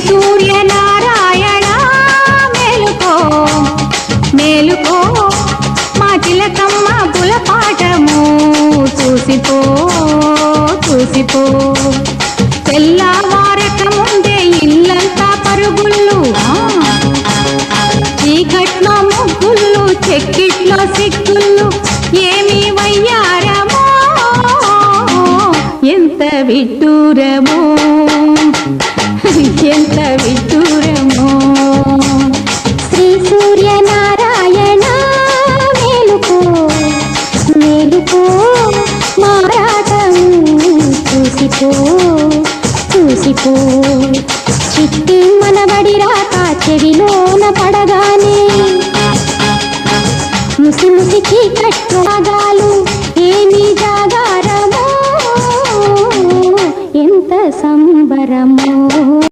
సూర్యనారాయణ మేలుకో మేలుకో మా చిలకమ్మ గులపాటము చూసిపో చూసిపో తెల్లవారక ముందే ఇల్లంతా పరుగుళ్ళు చీకట్లో ముగ్గుళ్ళు చెక్కిట్లో సిగ్గు